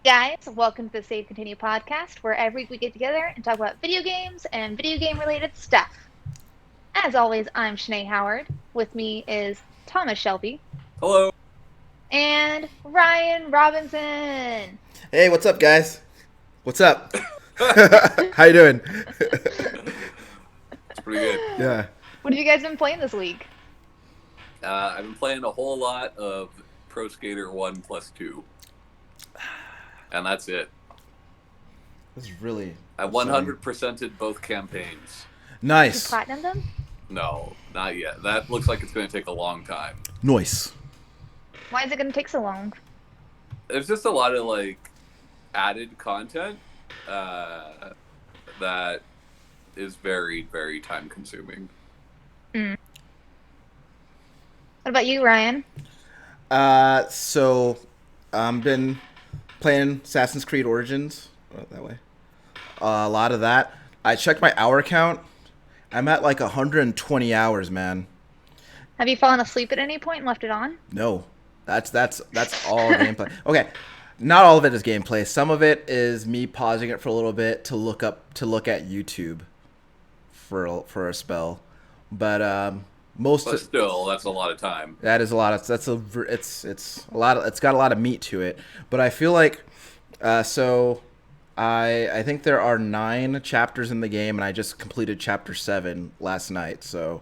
Guys, welcome to the Save Continue podcast, where every week we get together and talk about video games and video game related stuff. As always, I'm Shanae Howard. With me is Thomas Shelby Hello. and Ryan Robinson. Hey, what's up, guys? What's up? How you doing? It's pretty good. Yeah. What have you guys been playing this week? I've been playing a whole lot of Pro Skater 1 plus 2. And that's it. This is really I 100%ed both campaigns. You nice. platinum them? No, not yet. That looks like it's going to take a long time. Nice. Why is it going to take so long? There's just a lot of, added content that is very, very time consuming. What about you, Ryan? So I've been playing Assassin's Creed Origins. That way. A lot of that. I checked my hour count. I'm at like 120 hours, man. Have you fallen asleep at any point and left it on? No, that's all gameplay. Okay, not all of it is gameplay. Some of it is me pausing it for a little bit to look at YouTube for a spell, but most But still, that's a lot of time. that is a lot of it's a lot of, it's got a lot of meat to it. But I feel like so I think there are 9 chapters in the game, and I just completed chapter 7 last night. So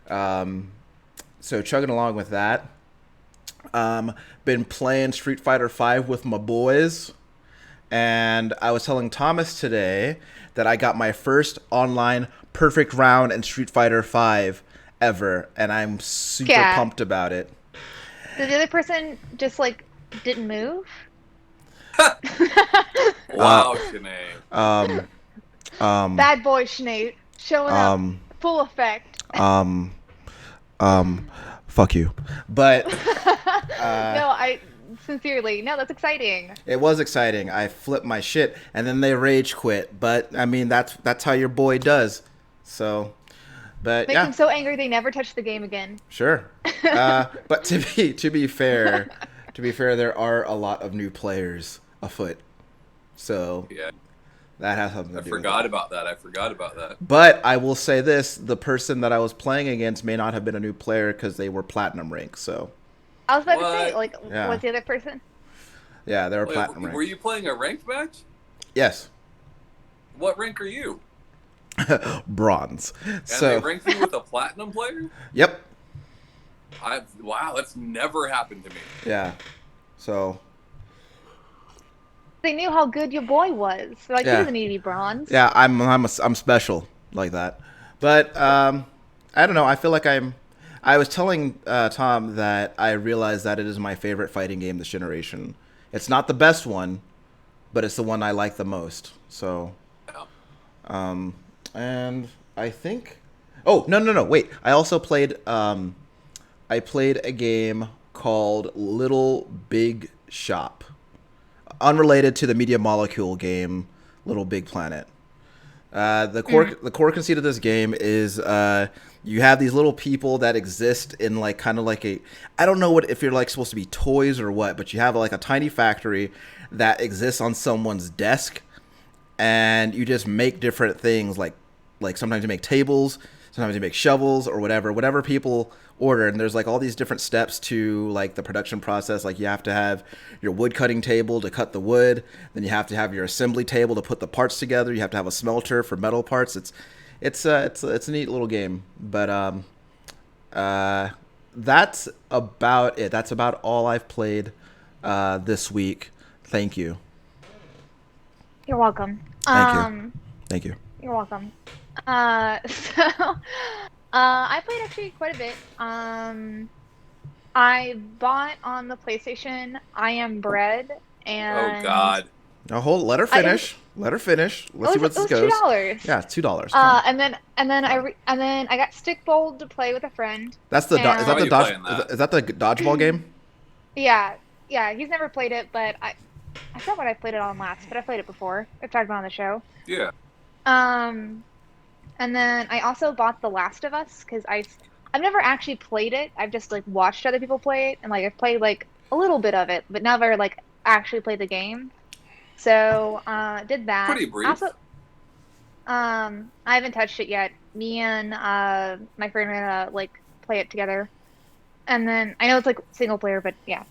chugging along with that. Been playing Street Fighter 5 with my boys, and I was telling Thomas today that I got my first online perfect round in Street Fighter 5 ever, and I'm super Yeah. pumped about it. Did the other person just, didn't move? Wow, Shanae. Bad boy Sinead showing up full effect. Fuck you. But No, sincerely, no, that's exciting. it was exciting. I flipped my shit, and then they rage quit. But I mean, that's how your boy does. So, but Make yeah, them so angry they never touch the game again. sure. But to be fair, there are a lot of new players afoot. So Yeah, that has something to I do forgot with it. about that. I forgot about that. But I will say this: the person that I was playing against may not have been a new player because they were platinum rank. So I was about to say, What? Yeah. what's the other person? yeah, they were Wait, platinum were rank. you playing a ranked match? Yes, What rank are you? bronze. And they So ranked you with a platinum player? yep, Wow, that's never happened to me. yeah. So They knew how good your boy was. They're like, he Yeah. doesn't need to be bronze. yeah, I'm special like that. But I don't know. I feel like I was telling Tom that I realized that it is my favorite fighting game this generation. It's not the best one, but it's the one I like the most. So, Yeah. and I think, oh no, wait. I also played I played a game called Little Big Shop, unrelated to the Media Molecule game Little Big Planet. The core conceit of this game is you have these little people that exist in like kind of like a, I don't know what if you're like supposed to be toys or what, but you have like a tiny factory that exists on someone's desk, and you just make different things like sometimes you make tables, sometimes you make shovels or whatever people order, and there's like all these different steps to like the production process. Like you have to have your wood cutting table to cut the wood, then you have to have your assembly table to put the parts together, you have to have a smelter for metal parts. It's a neat little game. But that's about it. That's about all I've played this week. Thank you. You're welcome. Thank you. Thank you. You're welcome. So, I played actually quite a bit. I bought on the PlayStation I Am Bread, Oh and God. Now hold. Let her finish. Let her finish. Let's see where it this was goes. $2. Yeah, it's $2. And then I got Stick Bold to play with a friend. That's the and- is How that are the you dodge playing that? is that the dodgeball game? Yeah, he's never played it, but I forgot what I played it on last, but I played it before. I've talked about it on the show. Yeah. And then I also bought The Last of Us because I've never actually played it. I've just like watched other people play it, and like I've played like a little bit of it, but never like actually play the game. So did that. Pretty brief. Also, I haven't touched it yet. Me and my friend are gonna like play it together, and then I know it's like single player, but yeah.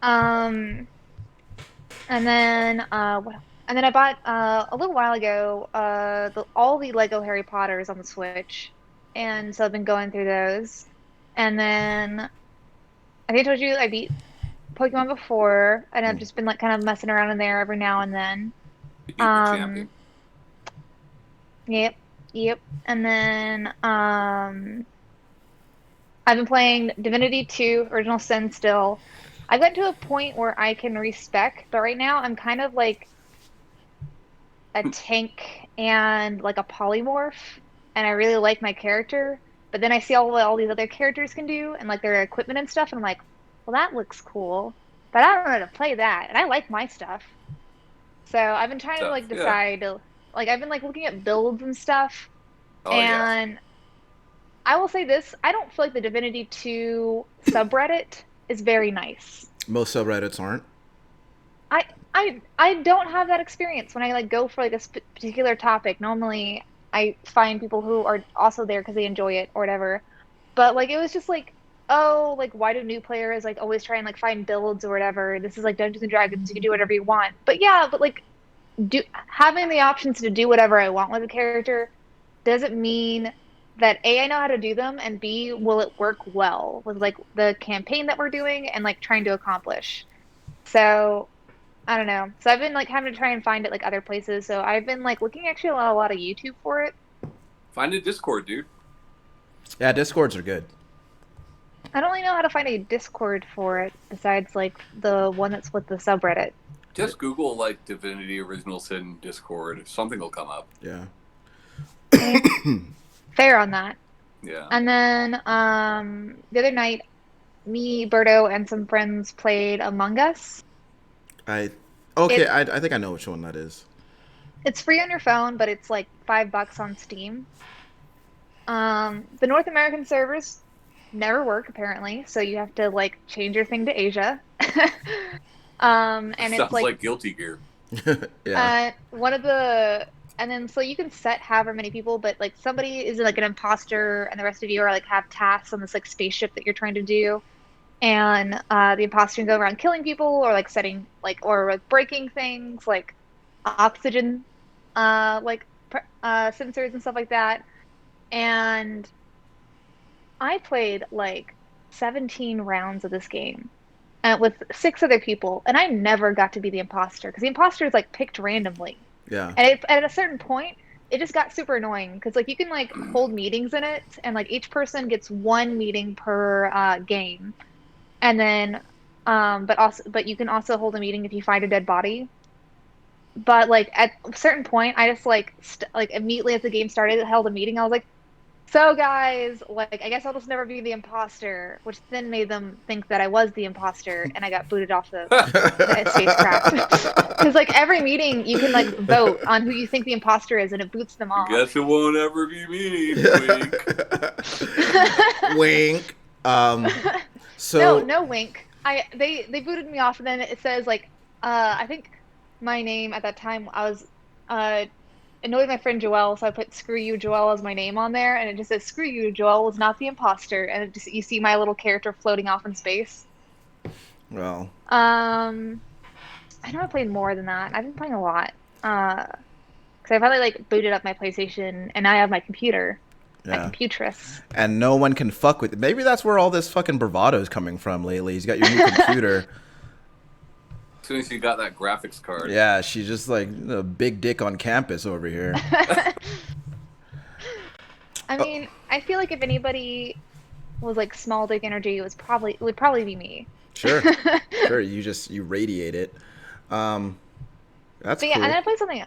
Um, and then and then I bought a little while ago all the Lego Harry Potters on the Switch, and so I've been going through those. And then I think I told you I beat Pokemon before, and I've Mm. just been like kind of messing around in there every now and then. You beat the champion. Um, yep, yep. And then I've been playing Divinity 2 Original Sin still. I've gotten to a point where I can respec, but right now I'm kind of like a tank and like a polymorph, and I really like my character. But then I see all what all these other characters can do and like their equipment and stuff, and I'm like, well, that looks cool, but I don't know how to play that, and I like my stuff. So I've been trying to Stuff. like Yeah. decide, like I've been like looking at builds and stuff, Oh yeah. and I will say this, I don't feel like the Divinity 2 subreddit is very nice. Most subreddits aren't. I I don't have that experience when I like go for like a particular topic. Normally, I find people who are also there because they enjoy it or whatever. But like it was just like, oh, like why do new players like always try and like find builds or whatever? This is like Dungeons and Dragons, you can do whatever you want. But yeah, but like do having the options to do whatever I want with a character doesn't mean that A, I know how to do them, and B, will it work well with like the campaign that we're doing and like trying to accomplish. So I don't know. So I've been like having to try and find it like other places. So I've been like looking actually a lot of YouTube for it. Find a Discord, dude. Yeah, Discords are good. I don't really know how to find a Discord for it besides like the one that's with the subreddit. Just Google like Divinity Original Sin Discord. Something will come up. Yeah. Fair on that. Yeah. And then the other night, me, Berto, and some friends played Among Us. I think I know which one that is. It's free on your phone, but it's like $5 on Steam. The North American servers never work apparently, so you have to like change your thing to Asia. And it's Sounds like like Guilty Gear. Yeah. one of the and then so you can set however many people, but like somebody is like an imposter, and the rest of you are like have tasks on this like spaceship that you're trying to do. And the imposter can go around killing people or like setting like or like breaking things like oxygen sensors and stuff like that. And I played like 17 rounds of this game with 6 other people, and I never got to be the imposter because the imposter is like picked randomly. Yeah. And at a certain point, it just got super annoying because like you can like hold meetings in it, and like each person gets one meeting per game. And then, but you can also hold a meeting if you find a dead body. But like at a certain point, I just like like immediately as the game started, held a meeting. I was like, "So guys, like I guess I'll just never be the imposter," which then made them think that I was the imposter, and I got booted off the spacecraft. Because like every meeting, you can like vote on who you think the imposter is, and it boots them off. Guess it won't ever be me. Wink. Wink. So no wink. They booted me off, and then it says like I think my name at that time I was annoyed my friend Joelle, so I put "screw you, Joelle" as my name on there, and it just says "screw you, Joelle was not the imposter," and it just you see my little character floating off in space. well, I know I played more than that. I've been playing a lot. Because I finally like booted up my PlayStation, and now I have my computer. My yeah. computress. And no one can fuck with it. Maybe that's where all this fucking bravado is coming from lately. He's got your new computer. As soon as you got that graphics card. Yeah, she's just like a big dick on campus over here. I mean, I feel like if anybody was like small dick energy, it would probably be me. Sure. Sure, you radiate it. That's But yeah, cool. and then I played something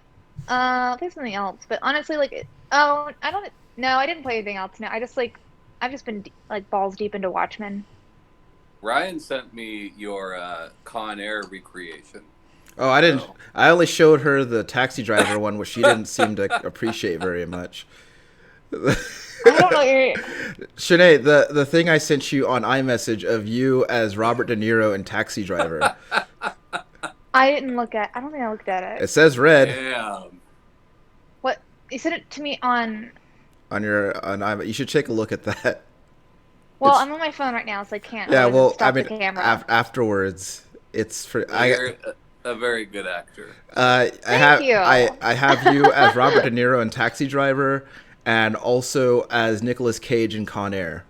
else. But honestly, like, oh, I don't. No, I didn't play anything else. No, I've just been like balls deep into Watchmen. Ryan sent me your Con Air recreation. Oh, I didn't. So- I only showed her the taxi driver one, which she didn't seem to appreciate very much. I don't know what you're. Shanae, the thing I sent you on iMessage of you as Robert De Niro in Taxi Driver. I didn't look at. I don't think I looked at it. It says red Damn. What you sent it to me on? on your on. You should take a look at that. Well, It's I'm on my phone right now, so I can't. yeah. Otherwise, it'd Well, I stop the mean, camera. afterwards, it's for Well, you're a very good actor. Thank you. I have you as Robert De Niro in Taxi Driver, and also as Nicolas Cage in Con Air.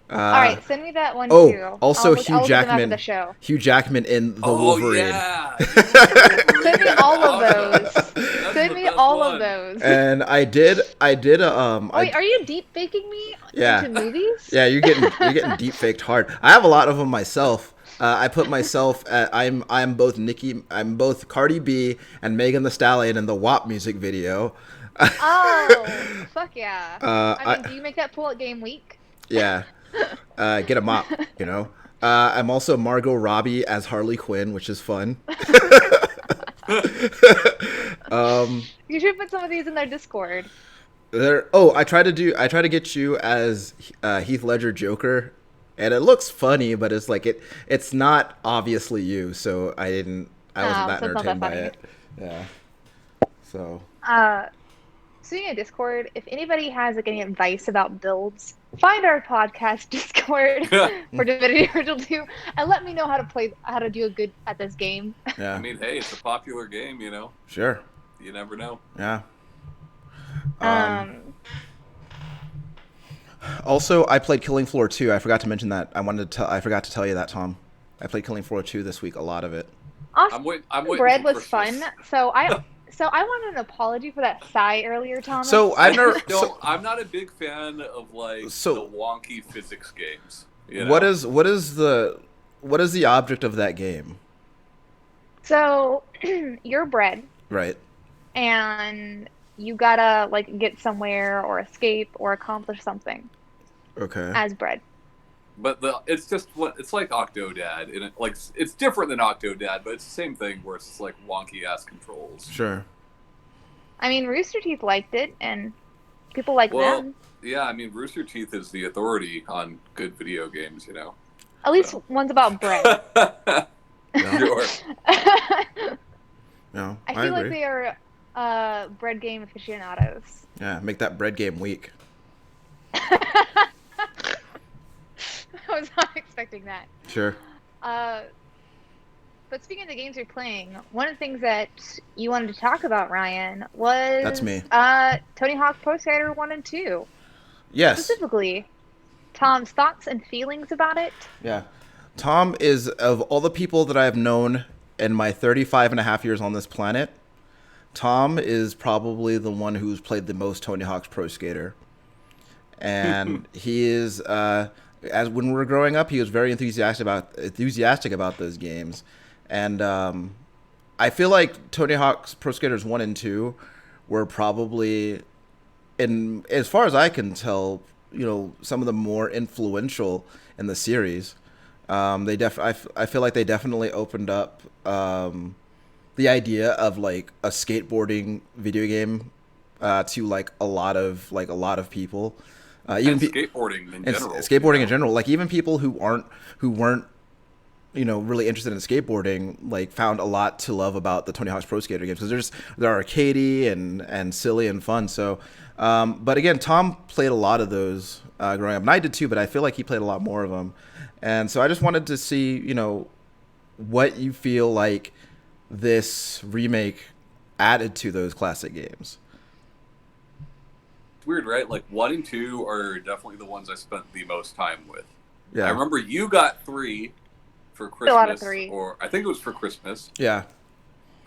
All right, send me that one Oh, too. also I'll look at them after the show. Hugh Jackman in The Oh Wolverine. yeah, he was Send me Wolverine. all of Awesome. those. That's Send the me best all of one. those. And I did Oh, wait, are you deep faking me yeah. into movies? Yeah, you're getting deep faked hard. I have a lot of them myself. I put myself at I'm both Cardi B and Megan Thee Stallion in the WAP music video. Oh, fuck yeah. uh, I mean, I do you make that pull at game week? yeah, get a mop, you know. I'm also Margot Robbie as Harley Quinn, which is fun. um, You should put some of these in their Discord. I try to get you as Heath Ledger Joker, and it looks funny, but it's like it's not obviously you, so I wasn't Oh, that so it's not that entertained by funny. it. Yeah. So Uh, Speaking of Discord, if anybody has like any advice about builds, find our podcast Discord for Divinity Original 2 and let me know how to do a good at this game. I yeah, mean, hey, it's a popular game, you know. sure. You never know. Yeah. Um, Um, Also, I played Killing Floor 2. I forgot to mention that. I forgot to tell you that, Tom. I played Killing Floor 2 this week. A lot of it. Austin I'm waiting Bread for was fun, Christmas. so I wanted an apology for that sigh earlier, Thomas. So I I've never. just don't. I'm not a big fan of like the So wonky physics games. You what know? is the object of that game? So you're bread Right. and you gotta like get somewhere or escape or accomplish something Okay. as bread. But it's just what it's like Octodad, and it's different than Octodad, but it's the same thing where it's like wonky ass controls. Sure. I mean, Rooster Teeth liked it, and people like Well, them. yeah, I mean Rooster Teeth is the authority on good video games, you know. At least So. one's about bread. No. Sure. No. I I feel like agree. they are bread game aficionados. Yeah. Make that bread game weak. I was not expecting that. Sure. Uh, but speaking of the games you're playing, one of the things that you wanted to talk about, Ryan, was That's me. Tony Hawk Pro Skater 1 and 2. Yes. Specifically, Tom's thoughts and feelings about it. Yeah. Tom is, of all the people that I've known in my 35 and a half years on this planet, Tom is probably the one who's played the most Tony Hawk's Pro Skater. And he is, as when we were growing up, he was very enthusiastic about those games. And I feel like Tony Hawk's Pro Skaters 1 and 2 were probably, in as far as I can tell, some of the more influential in the series. I feel like they definitely opened up the idea of like a skateboarding video game to like a lot of people, And skateboarding in general. skateboarding in general. Like even people who weren't really interested in skateboarding, like found a lot to love about the Tony Hawk's Pro Skater games because they're arcadey and silly and fun. So, but again, Tom played a lot of those growing up, and I did too. But I feel like he played a lot more of them, and so I just wanted to see, what you feel like this remake added to those classic games. It's weird, right? Like 1 and 2 are definitely the ones I spent the most time with. Yeah, I remember you got 3 for A lot of Christmas, 3. or I think it was for Christmas. Yeah,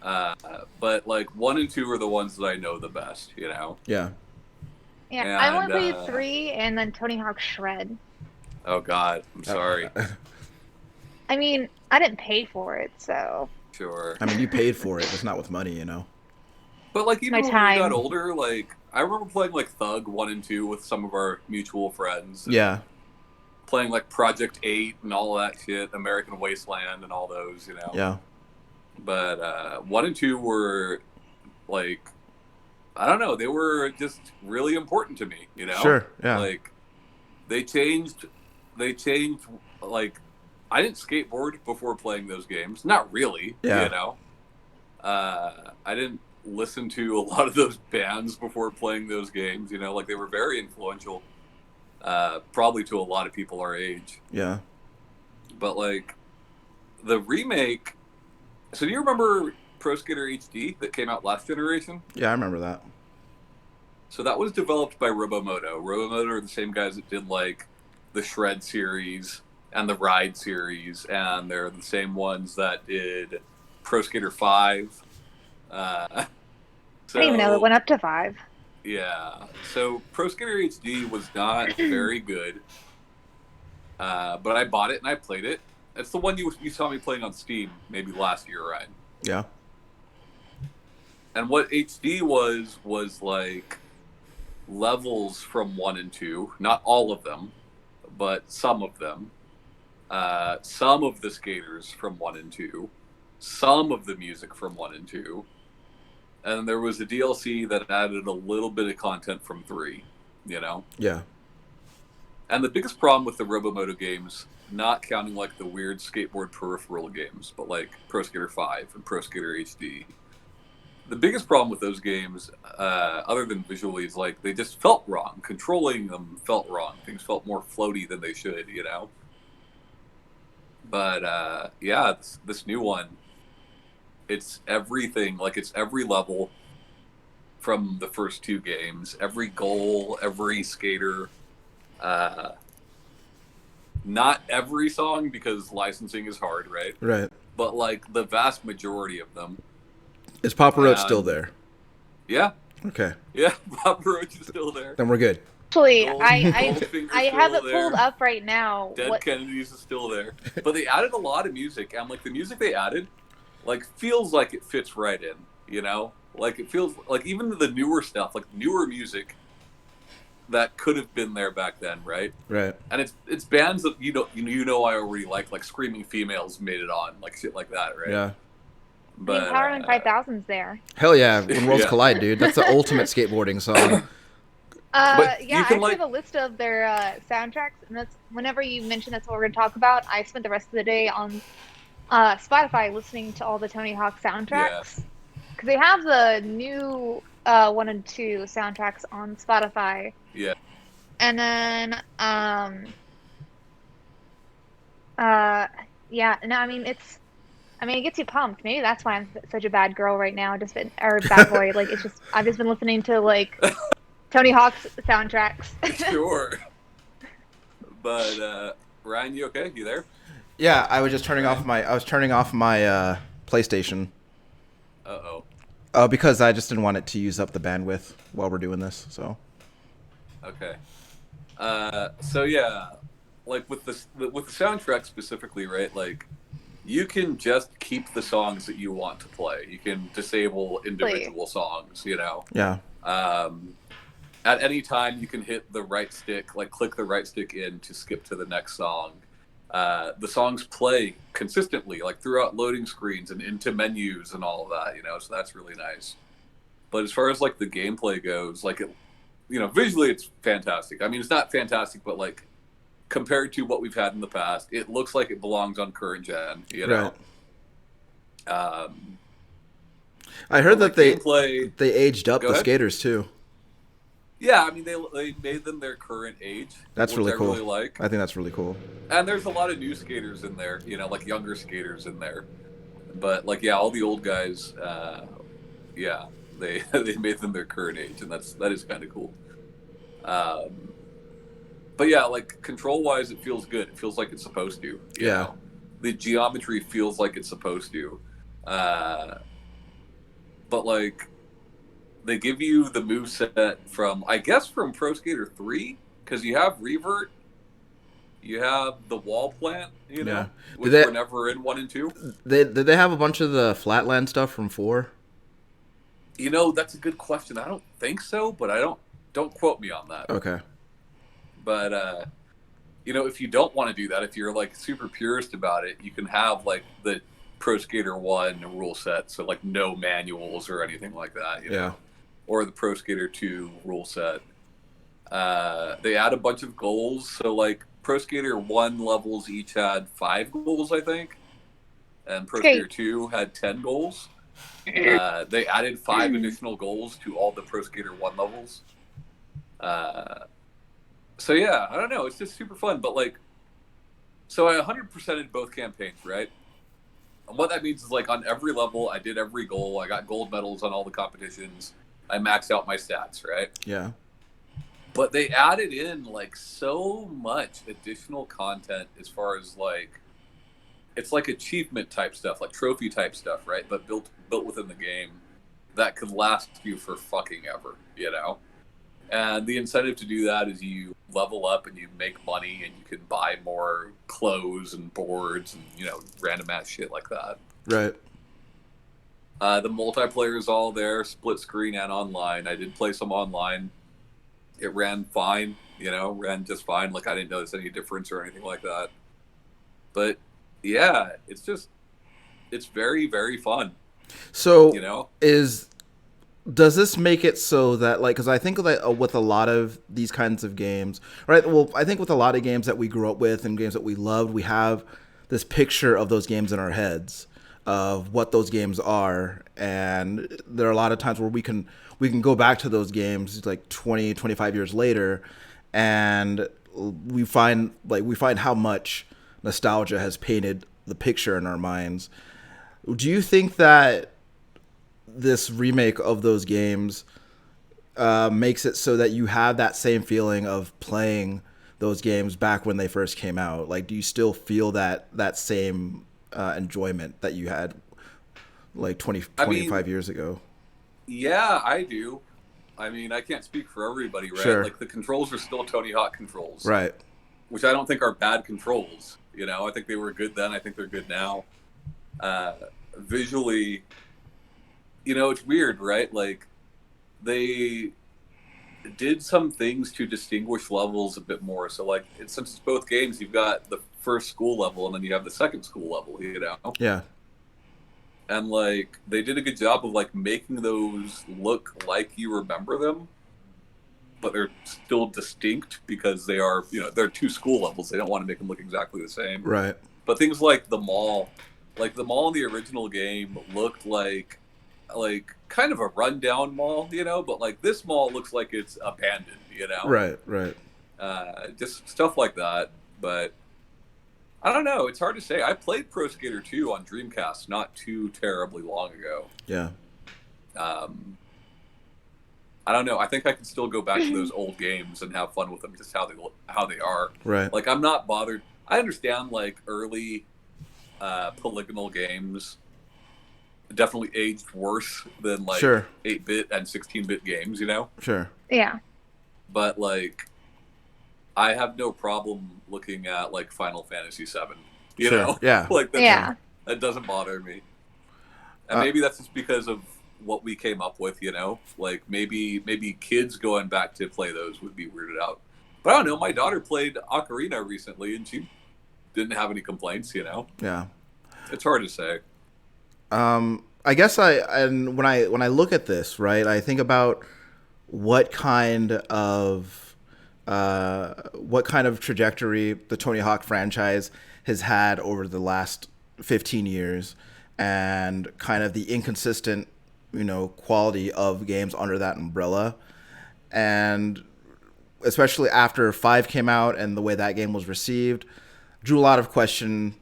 But like 1 and 2 are the ones that I know the best, you know. yeah. Yeah, I only And, played 3 and then Tony Hawk Shred. Oh God, I'm sorry. I mean, I didn't pay for it, so. Sure. I mean, you paid for it. It's not with money, But like even My when we time. got older, like I remember playing like Thug 1 and 2 with some of our mutual friends. And Yeah, playing like Project 8 and all of that shit, American Wasteland and all those, you know. yeah. But 1 and 2 were like, I don't know, they were just really important to me, you know. Sure, yeah. Like they changed like I didn't skateboard before playing those games. Not really, Yeah. I didn't listen to a lot of those bands before playing those games. Like they were very influential, probably to a lot of people our age. Yeah. But like the remake. So do you remember Pro Skater HD that came out last generation? Yeah, I remember that. So that was developed by Robomoto. Robomoto are the same guys that did like the Shred series and the Ride series, and they're the same ones that did Pro Skater 5. Uh, I didn't even know it so went up to 5. yeah, so Pro Skater HD was not very good, but I bought it and I played it. It's the one you saw me playing on Steam maybe last year, Ryan. Yeah. And what HD was like levels from 1 and 2, not all of them, but some of them. Some of the skaters from 1 and 2, some of the music from 1 and 2, and there was a DLC that added a little bit of content from 3, Yeah. And the biggest problem with the Robomoto games, not counting like the weird skateboard peripheral games, but like Pro Skater 5 and Pro Skater HD, the biggest problem with those games, other than visually, is like they just felt wrong. Controlling them felt wrong. Things felt more floaty than they should. But yeah, this new one, it's everything. Like it's every level from the first 2 games, every goal, every skater. Not every song because licensing is hard, right? Right. But like the vast majority of them. Is Papa Roach still And there? yeah, Okay. yeah, Bob Roach is still there. Then we're good. Actually, Goldfinger's I have still it pulled there. up right now. Dead What Kennedys is still there. But they added a lot of music, and like the music they added, like feels like it fits right in. Like it feels like even the newer stuff, like newer music that could have been there back then, right? Right. And it's bands that I already like Screaming Females made it on, like shit like that, right? Yeah. I mean, But Power 5000's there. Hell yeah. When Worlds Yeah. Collide, dude. That's the ultimate skateboarding song. But Yeah, you I can, actually like- have a list of their soundtracks, and that's whenever you mention that's what we're going to talk about. I spent the rest of the day on Spotify listening to all the Tony Hawk soundtracks because they have the new 1 and 2 soundtracks on Spotify. Yeah. And then yeah, no, I mean it gets you pumped. Maybe that's why I'm such a bad girl right now, or bad boy. Like it's just I've just been listening to like Tony Hawk's soundtracks. Sure. But Ryan, you okay? You there? Yeah, I was just turning off my PlayStation. Uh-oh. Because I just didn't want it to use up the bandwidth while we're doing this. So. Okay. So yeah, like with the soundtrack specifically, right? Like you can just keep the songs that you want to play. You can disable individual songs. Yeah. At any time, you can hit the right stick, like click the right stick in to skip to the next song. The songs play consistently, like throughout loading screens and into menus and all of that. So that's really nice. But as far as like the gameplay goes, like it, visually it's fantastic. I mean, it's not fantastic, but like compared to what we've had in the past, it looks like it belongs on current gen. Right. I I heard that gameplay, they aged up Go the ahead. skaters too. Yeah, I mean they made them their current age. That's which really cool. I really like. I think that's really cool. And there's a lot of new skaters in there, like younger skaters in there. But like, yeah, all the old guys, yeah, they they made them their current age, and that is kind of cool. But yeah, like control wise, it feels good. It feels like it's supposed to. You know? The geometry feels like it's supposed to. But like, they give you the moveset from Pro Skater 3, because you have revert, you have the wall plant, which were never in 1 and 2. Did they have a bunch of the flatland stuff from 4? That's a good question. I don't think so, but don't quote me on that. Okay. But if you don't want to do that, if you're like super purist about it, you can have like the Pro Skater 1 rule set, so like no manuals or anything like that, Yeah. Or the Pro Skater 2 rule set. They add a bunch of goals, so like Pro Skater 1 levels each had 5 goals, I think, and Pro Okay. Skater 2 had 10 goals. They added 5 additional goals to all the Pro Skater 1 levels. So yeah, I don't know. It's just super fun. But like, so I 100%ed both campaigns, right? And what that means is like on every level, I did every goal. I got gold medals on all the competitions. I maxed out my stats, right? Yeah. But they added in like so much additional content as far as like it's like achievement type stuff, like trophy type stuff, right? But built within the game that could last you for fucking ever, you know? And the incentive to do that is you level up and you make money and you can buy more clothes and boards and, you know, random ass shit like that. Right. The multiplayer is all there, split screen and online. I did play some online. It ran fine, you know, ran just fine. Like I didn't notice any difference or anything like that. But yeah, it's very, very fun. So, you know, does this make it so that, like, because I think that with a lot of these kinds of games, right? Well, I think with a lot of games that we grew up with and games that we loved, we have this picture of those games in our heads of what those games are, and there are a lot of times where we can go back to those games like 20, 25 years later, and we find how much nostalgia has painted the picture in our minds. Do you think that this remake of those games makes it so that you have that same feeling of playing those games back when they first came out? Like, do you still feel that same enjoyment that you had like 25 years ago? Yeah, I do. I mean, I can't speak for everybody, right? Sure. Like the controls are still Tony Hawk controls, Right. which I don't think are bad controls. You know, I think they were good then. I think they're good now. Visually, you know, it's weird, right? Like they did some things to distinguish levels a bit more. So, like, since it's both games, you've got the first school level and then you have the second school level, you know? Yeah. And, like, they did a good job of, like, making those look like you remember them, but they're still distinct because they are, you know, they're 2 school levels. They don't want to make them look exactly the same. Right. But things like the mall in the original game looked like kind of a rundown mall, you know, but like this mall looks like it's abandoned, you know. Right. Right. Just stuff like that. But I don't know. It's hard to say. I played Pro Skater 2 on Dreamcast not too terribly long ago. Yeah. I don't know. I think I can still go back to those old games and have fun with them, just how they are. Right. Like I'm not bothered. I understand like early polygonal games definitely aged worse than like Sure. 8-bit and 16-bit games, you know? Sure. Yeah. But like I have no problem looking at like Final Fantasy 7, you Sure. know? Yeah. Like Yeah. that doesn't bother me. And maybe that's just because of what we came up with, you know? Like maybe kids going back to play those would be weirded out. But I don't know, my daughter played Ocarina recently and she didn't have any complaints, you know? Yeah. It's hard to say. I guess when I look at this, right, I think about what kind of trajectory the Tony Hawk franchise has had over the last 15 years, and kind of the inconsistent, you know, quality of games under that umbrella, and especially after 5 came out and the way that game was received, drew a lot of question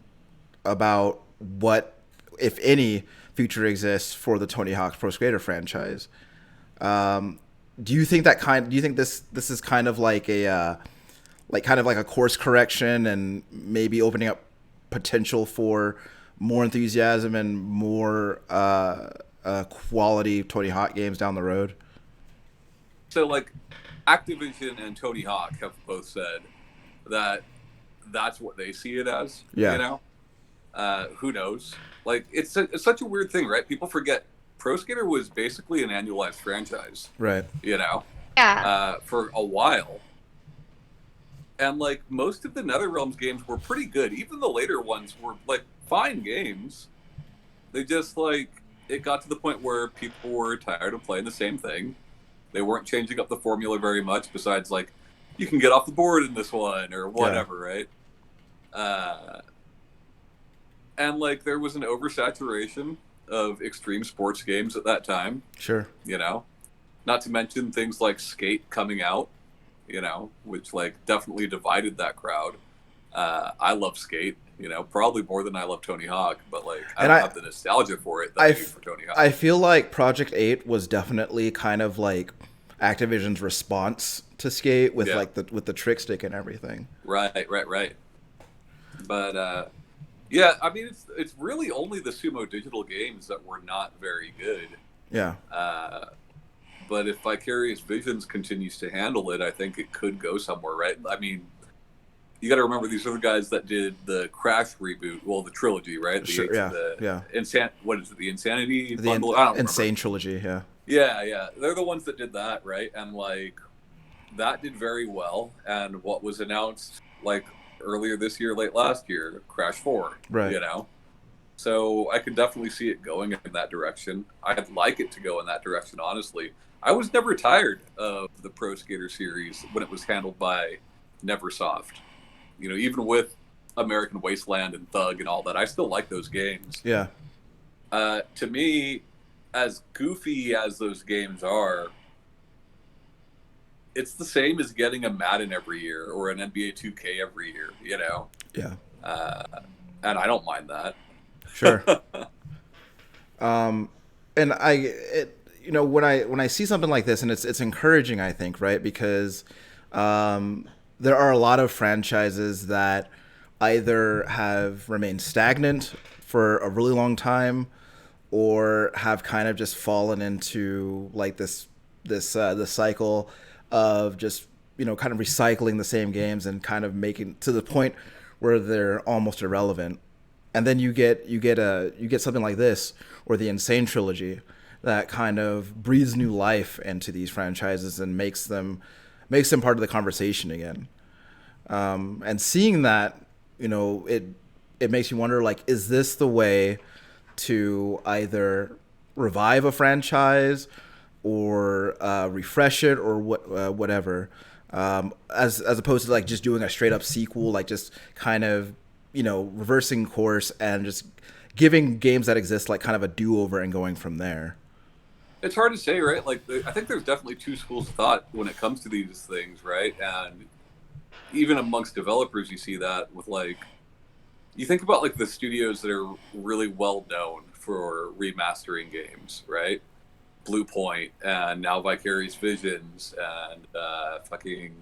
about what, if any, future exists for the Tony Hawk's Pro Skater franchise. Do you think this is kind of like a course correction and maybe opening up potential for more enthusiasm and more quality Tony Hawk games down the road? So like Activision and Tony Hawk have both said that that's what they see it as. Yeah. You know? Who knows? Like it's such a weird thing, right? People forget Pro Skater was basically an annualized franchise. Right. You know? Yeah. For a while. And like most of the NetherRealms games were pretty good. Even the later ones were like fine games. They just like it got to the point where people were tired of playing the same thing. They weren't changing up the formula very much besides like you can get off the board in this one or Yeah, whatever, right? Uh, and like there was an oversaturation of extreme sports games at that time, sure. you know. Not to mention things like Skate coming out, which like definitely divided that crowd. I love Skate, probably more than I love Tony Hawk, but like I And don't have the nostalgia for it that I do for Tony I Hawk. feel like Project 8 was definitely kind of like Activision's response to Skate with Yeah, like the trick stick and everything. right, right, right. But yeah, I mean it's really only the Sumo Digital games that were not very good. Yeah. Uh, but if Vicarious Visions continues to handle it, I think it could go somewhere, right? I mean, you got to remember these are the guys that did the Crash reboot, well, the trilogy, right? Sure. Yeah. The Yeah. what is it? The Insanity The bundle? I don't remember. Insane trilogy. Yeah. Yeah, yeah, they're the ones that did that, right? And like that did very well. And what was announced like earlier this year, late last year, Crash 4, Right. you know? So I could definitely see it going in that direction. I'd like it to go in that direction, honestly. I was never tired of the Pro Skater series when it was handled by Neversoft. Even with American Wasteland and Thug and all that, I still like those games. Yeah. To me, as goofy as those games are, it's the same as getting a Madden every year or an NBA 2K every year. Yeah. Uh, and I don't mind that. Sure. And when I see something like this, and it's encouraging, I think, right? Because there are a lot of franchises that either have remained stagnant for a really long time, or have kind of just fallen into like this cycle of just kind of recycling the same games and kind of making to the point where they're almost irrelevant. And then you get something like this or the Insane trilogy that kind of breathes new life into these franchises and makes them part of the conversation again. And seeing that, it makes you wonder, like, is this the way to either revive a franchise or refresh it or whatever, as opposed to like just doing a straight up sequel, like just kind of reversing course and just giving games that exist like kind of a do over and going from there. It's hard to say, right? Like, I think there's definitely two schools of thought when it comes to these things, right? And even amongst developers, you see that with like, you think about like the studios that are really well known for remastering games, right? Blue Point and now Vicarious Visions and fucking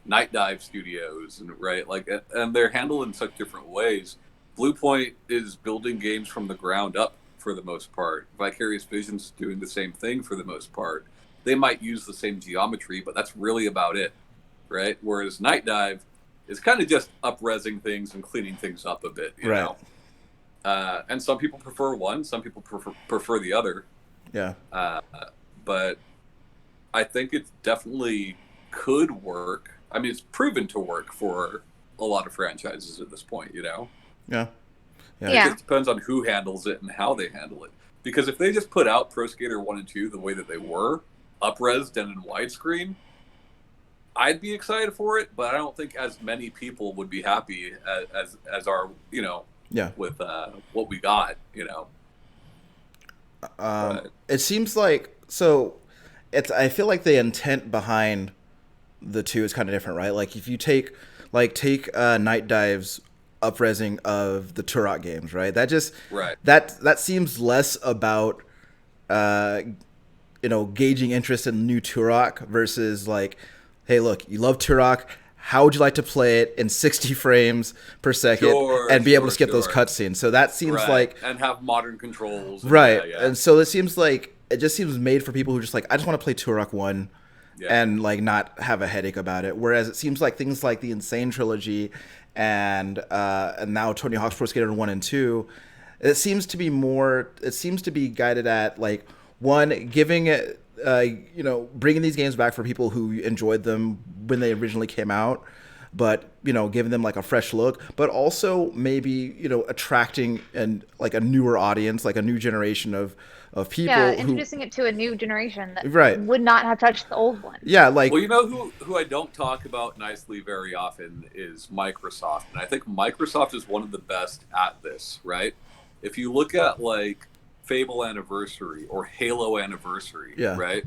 Night Dive Studios, and right, like, and they're handled in such different ways. Blue Point is building games from the ground up for the most part. Vicarious Visions doing the same thing for the most part. They might use the same geometry, but that's really about it, right? Whereas Night Dive is kind of just up-resing things and cleaning things up a bit, Right. And some people prefer one, some people prefer the other. Yeah. But I think it definitely could work. I mean, it's proven to work for a lot of franchises at this point. Yeah. It Yeah. just depends on who handles it and how they handle it. Because if they just put out Pro Skater 1 and 2 the way that they were, up-resed and in widescreen, I'd be excited for it, but I don't think as many people would be happy as are, Yeah. with what we got. It seems like so. I feel like the intent behind the two is kind of different, right? Like if you take Night Dive's upresing of the Turok games, right? Right. That seems less about gauging interest in new Turok versus like, hey, look, you love Turok. How would you like to play it in 60 frames per second and be able to skip those cutscenes? So that seems right. like and have modern controls. Right. Yeah. And so it just seems made for people who just like, I just want to play Turok 1 and like not have a headache about it. Whereas it seems like things like the Insane trilogy and now Tony Hawk's Pro Skater 1 and 2, it seems to be guided at like, one, giving it bringing these games back for people who enjoyed them when they originally came out, but giving them like a fresh look, but also maybe attracting and like a newer audience, like a new generation of Yeah, people who, introducing it to a new generation that right, would not have touched the old one. yeah, like Well, you know who I don't talk about nicely very often is Microsoft, and I think Microsoft is one of the best at this. Right? If you look at like Fable Anniversary or Halo Anniversary, yeah, right?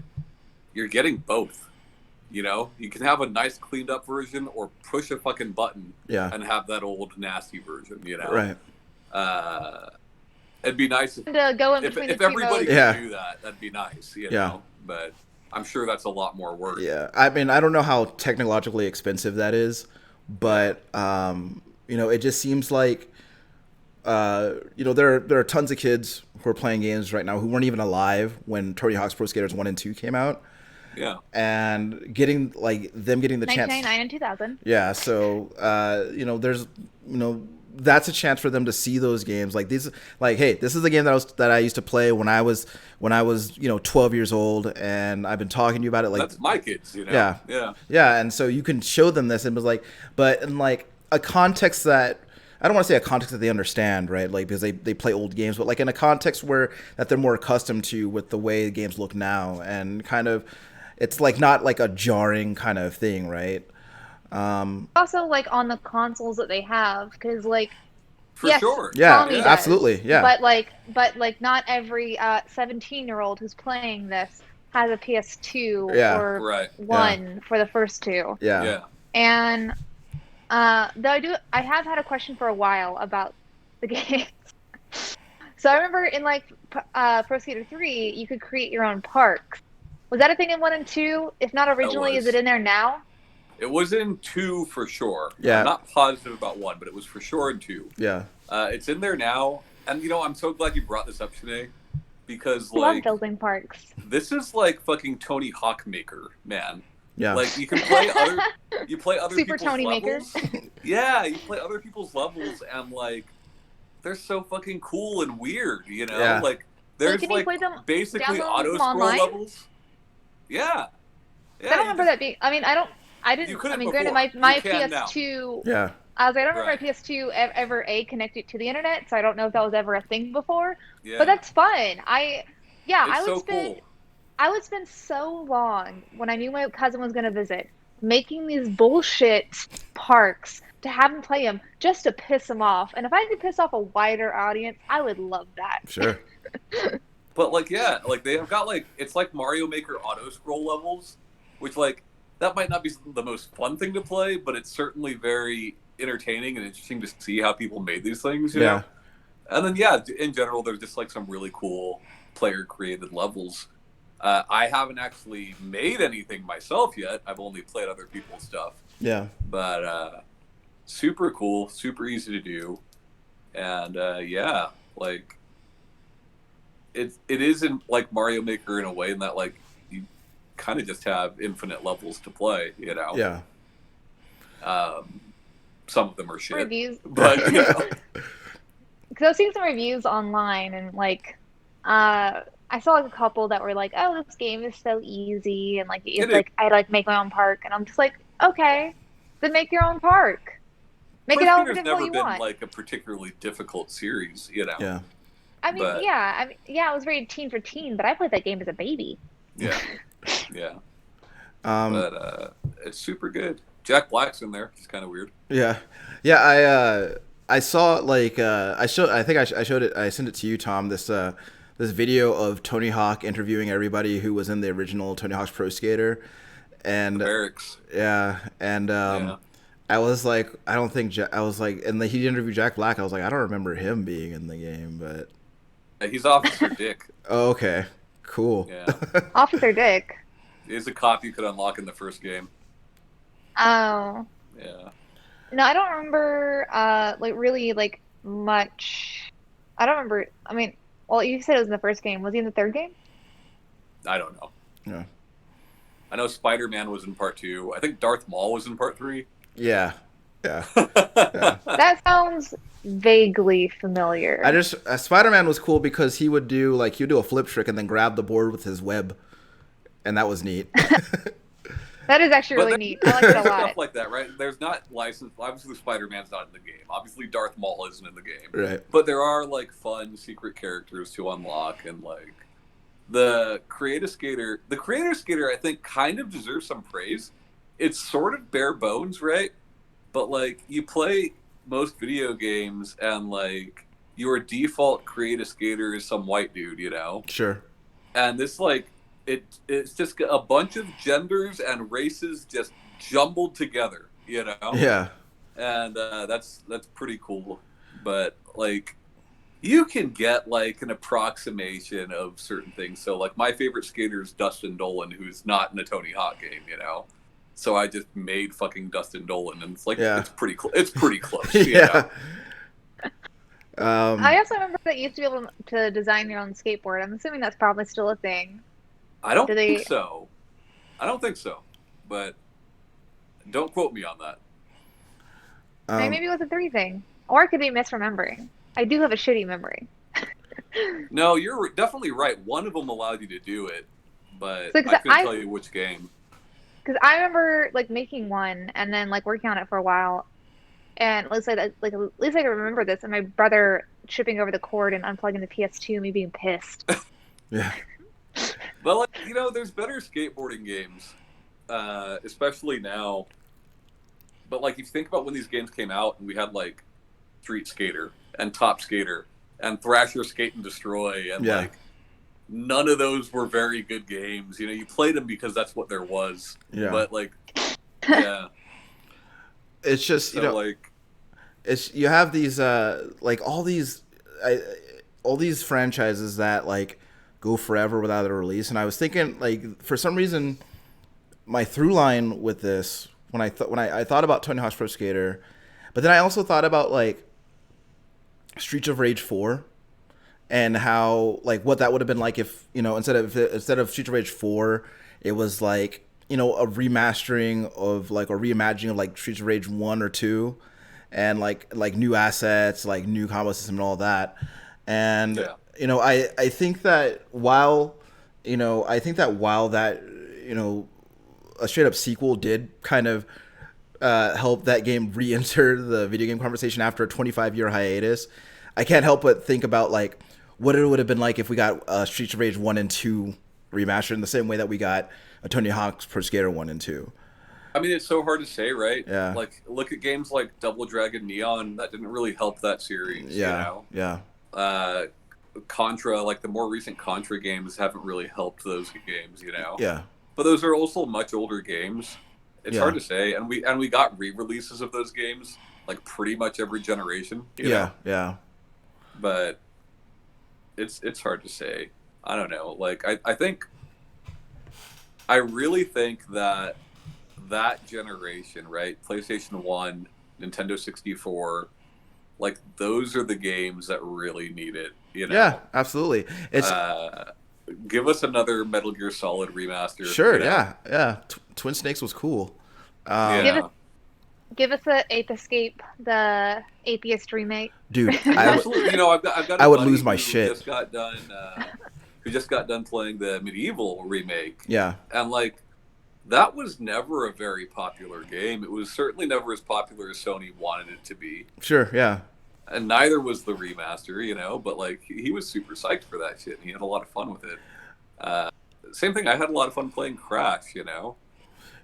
You're getting both. You can have a nice cleaned up version or push a fucking button yeah, and have that old nasty version. right, Uh, it'd be nice To go in between the if two everybody modes. could yeah, do that. That'd be nice. yeah. But I'm sure that's a lot more work. Yeah, I mean, I don't know how technologically expensive that is, Yeah. but it just seems like there are tons of kids who are playing games right now who weren't even alive when Tony Hawk's Pro Skaters 1 and 2 came out, Yeah. and getting the chance. 1999 and 2000. Yeah, so there's that's a chance for them to see those games like these. Like, hey, this is a game that I used to play when I was 12 years old, and I've been talking to you about it. Like, That's my kids. yeah, Yeah. yeah, and so you can show them this and was like, but in like a context that I don't want to say a context that they understand, right? Like, because they play old games, but like in a context where that they're more accustomed to with the way games look now, and kind of it's like not like a jarring kind of thing, right? Also, like on the consoles that they have, because like For yes, sure. Yeah, Tommy does, absolutely, yeah, but not every 17-year-old who's playing this has a PS2 Yeah. or Right. one for the first two. yeah, Yeah. And though I have had a question for a while about the game. So I remember in like Pro Skater 3, you could create your own parks. Was that a thing in 1 and 2? If not originally, is it was. in there now? It was in 2 for sure. Yeah. I'm not positive about 1, but it was for sure in 2. yeah, It's in there now, and I'm so glad you brought this up today because I love like building parks. this is like fucking Tony Hawk Maker, man. yeah, Like you play other Super people's Tony Maker. levels. Yeah, you play other people's levels and like they're so fucking cool and weird, Yeah. Like Wait, there's can you like play them? basically Download auto them scroll online? levels. Yeah. Yeah. I don't remember that being. I mean, I didn't. You couldn't Granted, before. my You can now. PS2. yeah, I was like, I don't remember Right. my PS2 ever connected to the internet, so I don't know if that was ever a thing before. Yeah. But that's fun. Yeah, it's I would so spend cool. I would spend so long when I knew my cousin was going to visit making these bullshit parks to have him play them just to piss him off. And if I could piss off a wider audience, I would love that. sure, But like yeah, like they have got like it's like Mario Maker auto scroll levels, which like that might not be the most fun thing to play, but it's certainly very entertaining and interesting to see how people made these things, you yeah, know? And then yeah, in general there's just like some really cool player created levels. I haven't actually made anything myself yet. I've only played other people's stuff. yeah, But super cool, super easy to do. And yeah, like it isn't like Mario Maker in a way in that like you kind of just have infinite levels to play, yeah. Some of them are shit. Reviews. But Because I've seen some reviews online and like I saw like a couple that were like, "Oh, this game is so easy," and like It it's is. like I like make my own park, and I'm just like, okay, then make your own park, make it Pro however Skater's difficult never you been want. like a particularly difficult series, Yeah. I mean, but- yeah, it was rated teen for teen, but I played that game as a baby. Yeah, yeah. Um, But it's super good. Jack Black's in there. It's kind of weird. yeah, yeah. I saw like I think I showed it. I sent it to you, Tom. This video of Tony Hawk interviewing everybody who was in the original Tony Hawk's Pro Skater, and Barracks. yeah, and Yeah. I was like, I don't think I was like, and he interviewed Jack Black. I was like, I don't remember him being in the game, but He's Officer Dick. oh, okay, cool. Yeah. Officer Dick. He's a cop you could unlock in the first game. Oh. Yeah. No, I don't remember like really like much. I don't remember. I mean, well, you said it was in the first game. Was he in the third game? I don't know. Yeah, I know Spider-Man was in part 2. I think Darth Maul was in part 3. yeah, yeah. That sounds vaguely familiar. I just Spider-Man was cool because he would do a flip trick and then grab the board with his web, and that was neat. That is actually But really neat. I like that a there's lot. stuff like that, right? There's not licensed. Obviously, Spider-Man's not in the game. Obviously, Darth Maul isn't in the game. Right. But there are like fun secret characters to unlock, and like the Creator Skater. The Creator Skater, I think, kind of deserves some praise. It's sort of bare bones, right? But like you play most video games, and like your default Creator Skater is some white dude, you know. Sure. And this like it's just a bunch of genders and races just jumbled together, you know. Yeah. And that's pretty cool. But like you can get like an approximation of certain things. So like my favorite skater is Dustin Dolan, who's not in a Tony Hawk game, you know. So I just made fucking Dustin Dolan, and it's like it's pretty it's pretty close. Yeah. You know? I also remember that you used to be able to design your own skateboard. I'm assuming that's probably still a thing. I don't Do think they? so. I don't think so. But don't quote me on that. Maybe it was a 3 thing, or I could be misremembering. I do have a shitty memory. No, you're definitely right. One of them allowed you to do it, but So, I couldn't tell you which game. because I remember like making one and then like working on it for a while, and at least I can remember this. And my brother tripping over the cord and unplugging the PS2, me being pissed. Yeah. But like, you know, there's better skateboarding games, especially now. But like, if you think about when these games came out, and we had like Street Skater and Top Skater and Thrasher Skate and Destroy, and like none of those were very good games. You know, you played them because that's what there was. Yeah. But like, yeah, It's just so like, it's you have these like all these franchises that like go forever without a release, and I was thinking like for some reason my through line with this when I thought about Tony Hawk's Pro Skater, but then I also thought about like Streets of Rage 4 and how like what that would have been like if, you know, instead of Streets of Rage 4 it was like, you know, a remastering of like, or reimagining of like Streets of Rage 1 or 2, and like new assets, like new combo system and all that. And you know, I think that while that, you know, a straight up sequel did kind of help that game re-enter the video game conversation after a 25-year hiatus, I can't help but think about like what it would have been like if we got Streets of Rage 1 and 2 remastered in the same way that we got a Tony Hawk's Pro Skater 1 and 2. I mean, it's so hard to say, right? Yeah. Like, look at games like Double Dragon Neon. That didn't really help that series. Yeah. You know? Yeah. Contra, like the more recent Contra games haven't really helped those games, you know? Yeah. But those are also much older games. It's Yeah. hard to say, and we got re-releases of those games like pretty much every generation. You know? Yeah. But it's hard to say. I don't know. Like I really think that generation, right? PlayStation 1, Nintendo 64, like those are the games that really need it, you know? Yeah, absolutely. It's give us another Metal Gear Solid remaster. sure, you know? yeah. Twin Snakes was cool. Yeah. Give us the Ape Escape, the Atheist remake. Dude, Absolutely. You know, I've got. I a would buddy lose my who shit. Just got done. Who just got done playing the Medieval remake? Yeah. And like, that was never a very popular game. It was certainly never as popular as Sony wanted it to be. Sure, yeah. And neither was the remaster, you know. But like, he was super psyched for that shit. And he had a lot of fun with it. Same thing. I had a lot of fun playing Crash, you know.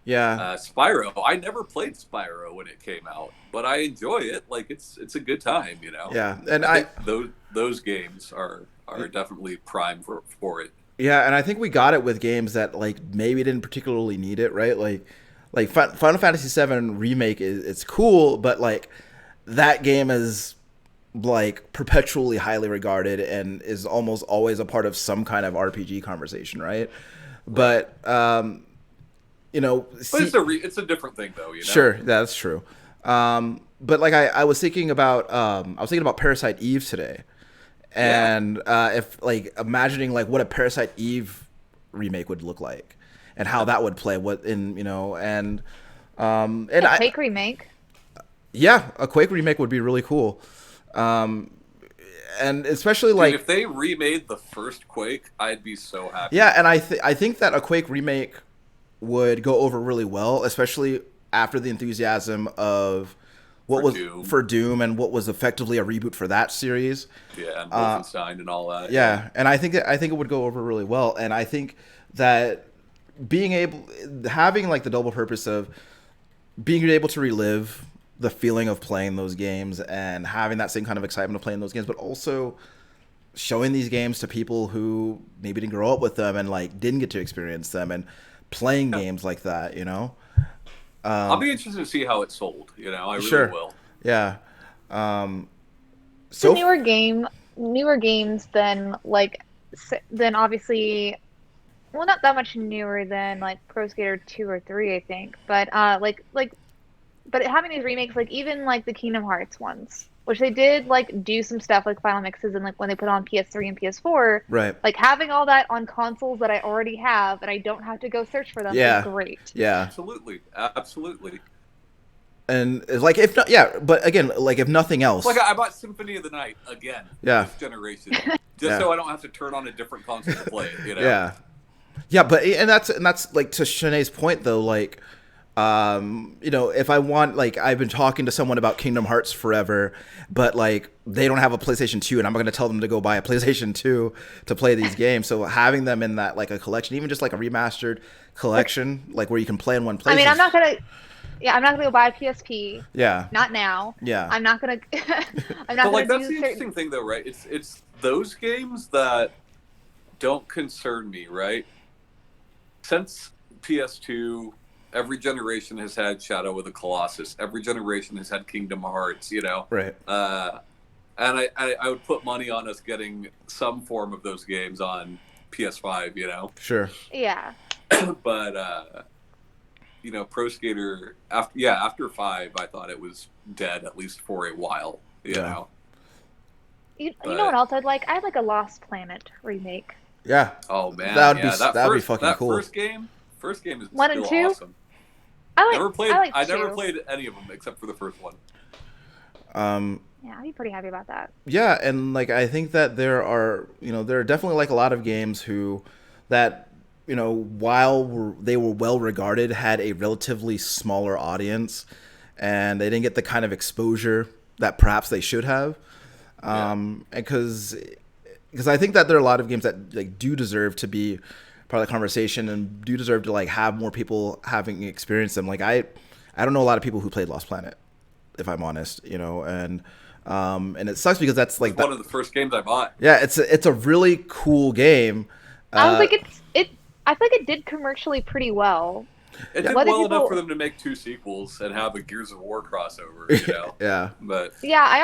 Yeah. Spyro. I never played Spyro when it came out, but I enjoy it. Like it's a good time, you know. Yeah, and I think those games are definitely prime for it. Yeah, and I think we got it with games that like maybe didn't particularly need it, right? Like Final Fantasy VII Remake it's cool, but like that game is like perpetually highly regarded and is almost always a part of some kind of RPG conversation, right? But you know, but it's a different thing though, you know. Sure, that's true. But like I was thinking about Parasite Eve today, and if like imagining like what a Parasite Eve remake would look like, and how that would play, and A Quake remake. Yeah, a Quake remake would be really cool, and especially like if they remade the first Quake, I'd be so happy. Yeah, and I think that a Quake remake would go over really well, especially after the enthusiasm of what For was Doom. for Doom and what was effectively a reboot for that series. Yeah, and Wolfenstein and all that. Yeah. Yeah, and I think it would go over really well, and I think that being able having like the double purpose of being able to relive the feeling of playing those games and having that same kind of excitement of playing those games, but also showing these games to people who maybe didn't grow up with them and like didn't get to experience them and playing Yeah. games like that, you know. I'll be interested to see how it sold. I really Sure. will. Yeah. Um, It's a so newer games than than obviously, well, not that much newer than like Pro Skater 2 or 3, I think. But but having these remakes, like even like the Kingdom Hearts ones, which they did like do some stuff like final mixes and like when they put on PS3 and PS4, right. like having all that on consoles that I already have and I don't have to go search for them is Yeah. great. Yeah. Absolutely, absolutely. And it's like if not, yeah, but again, like if nothing It's like else, I bought Symphony of the Night again yeah, this generation, just yeah, so I don't have to turn on a different console to play it. yeah, yeah. But and that's like to Shanae's point though, like you know, if I want, like, I've been talking to someone about Kingdom Hearts forever, but like they don't have a PlayStation 2, and I'm going to tell them to go buy a PlayStation 2 to play these games. So having them in that like a collection, even just like a remastered collection, like where you can play in one I place. mean, I'm not gonna go buy a PSP. Yeah, Not now. yeah, I'm not gonna I'm not But gonna like that's do the certain interesting thing, though, right? It's those games that don't concern me, right? Since PS2, every generation has had Shadow of the Colossus. Every generation has had Kingdom Hearts. right, And I would put money on us getting some form of those games on PS5. sure, yeah. But Pro Skater after 5, I thought it was dead at least for a while. You Yeah. know, You know what but else I'd like? I'd like a Lost Planet remake. yeah. oh man, That would be yeah, that that would be first fucking that cool. first game is One and still two? awesome. I I like never two. played any of them except for the first one. Um, Yeah, I'd be pretty happy about that. yeah, and like I think that there are definitely like a lot of games who that they were well regarded had a relatively smaller audience, and they didn't get the kind of exposure that perhaps they should have. Yeah. And because I think that there are a lot of games that like do deserve to be part of the conversation and do deserve to like have more people having experienced them. Like I don't know a lot of people who played Lost Planet, if I'm honest, and it sucks because that's It like was one of the first games I bought. yeah, it's a really cool game. I was Uh, like, I feel like it did commercially pretty well. It did Whether well enough people, for them to make 2 sequels and have a Gears of War crossover. yeah, But yeah, I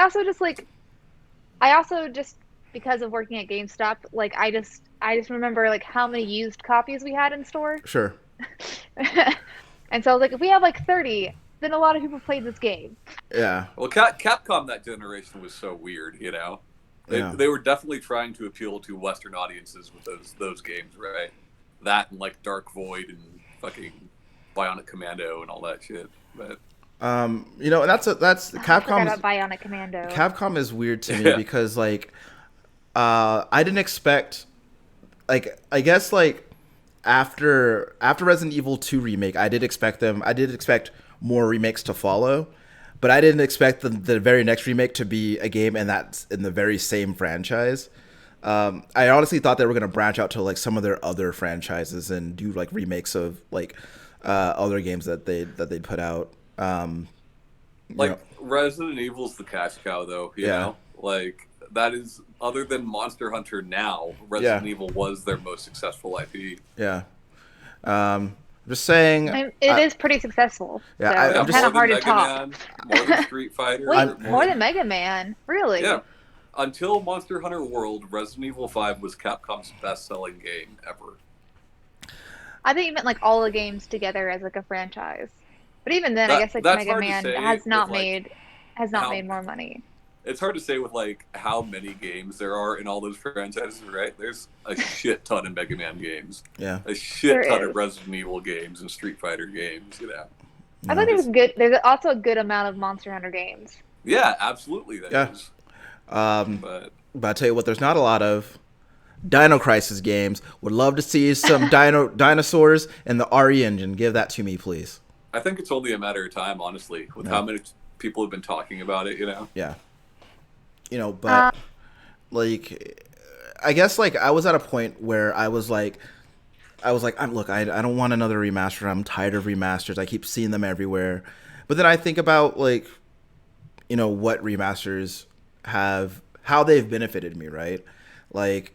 also just because of working at GameStop, like I just remember like how many used copies we had in store. sure, And so I was like, if we have like 30, then a lot of people played this game. yeah, well, Capcom that generation was so weird. yeah, They were definitely trying to appeal to Western audiences with those games, right? That and like Dark Void and fucking Bionic Commando and all that shit. But and that's Oh, I forgot Capcom's about Bionic Commando. Capcom is weird to me Yeah. because like I didn't expect like I guess like after Resident Evil 2 remake, I did expect more remakes to follow, but I didn't expect the very next remake to be a game and that's in the very same franchise. I honestly thought they were going to branch out to like some of their other franchises and do like remakes of like other games that they'd put out. You like know, Resident Evil's the cash cow, though. Yeah. Like that is other than Monster Hunter. Now Resident Evil was their most successful IP. yeah. Just saying. It is pretty successful. Yeah, So I'm it's just- kind of more hard than to Mega top. Man, more than Street Fighter. Wait, more than Mega Man? Really? Yeah. Until Monster Hunter World, Resident Evil 5 was Capcom's best-selling game ever. I think you meant like all the games together as like a franchise. But even then, I That- guess like that's Mega hard to Man say has not with, like, made how- more money. It's hard to say with like how many games there are in all those franchises, right? There's a shit ton of Mega Man games, Yeah. a shit There ton is. of Resident Evil games, and Street Fighter games. I think there's also a good amount of Monster Hunter games. Yeah, absolutely. That Yeah. is. Um, But but I tell you what, there's not a lot of Dino Crisis games. Would love to see some dinosaurs in the RE engine. Give that to me, please. I think it's only a matter of time, honestly, with Yeah. how many people have been talking about it. You know. Yeah. Uh, But like, I guess like I was at a point where I don't want another remaster. I'm tired of remasters. I keep seeing them everywhere. But then I think about like, what remasters have, how they've benefited me, right? Like,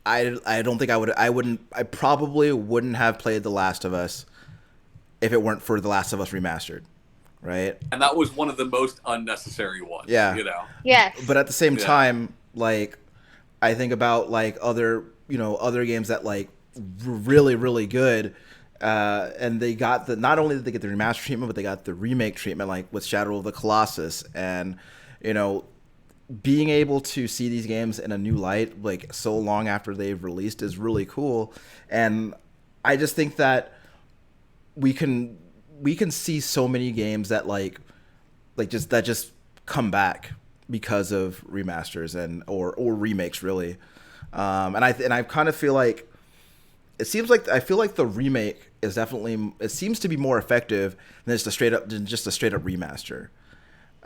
I don't think I probably wouldn't have played The Last of Us if it weren't for The Last of Us Remastered, right? And that was one of the most unnecessary ones. Yeah. You know. yes. But at the same Yeah. time, like, I think about like other games that like really really good, and they got not only did they get the remaster treatment, but they got the remake treatment, like with Shadow of the Colossus, and you know being able to see these games in a new light like so long after they've released is really cool. And I just think that we can see so many games that just come back because of remasters and or remakes really. And I kind of feel like I feel like the remake is definitely, it seems to be more effective than just a straight up remaster.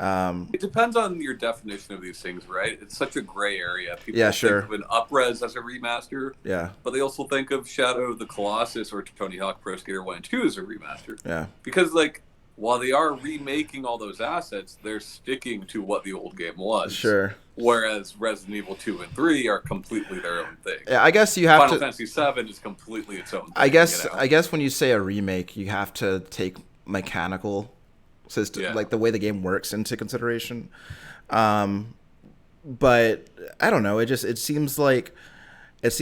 It depends on your definition of these things, right? It's such a gray area. People Yeah, think sure. of an upres as a remaster, Yeah, but they also think of Shadow of the Colossus or Tony Hawk Pro Skater 1 and 2 as a remaster. yeah, Because, like, while they are remaking all those assets, they're sticking to what the old game was. sure. Whereas Resident Evil 2 and 3 are completely their own thing. Yeah, I guess you have Final to. Fantasy 7 is completely its own thing. I guess you know? I guess when you say a remake, you have to take mechanical system, Yeah. like the way the game works, into consideration. But I don't know. It seems like as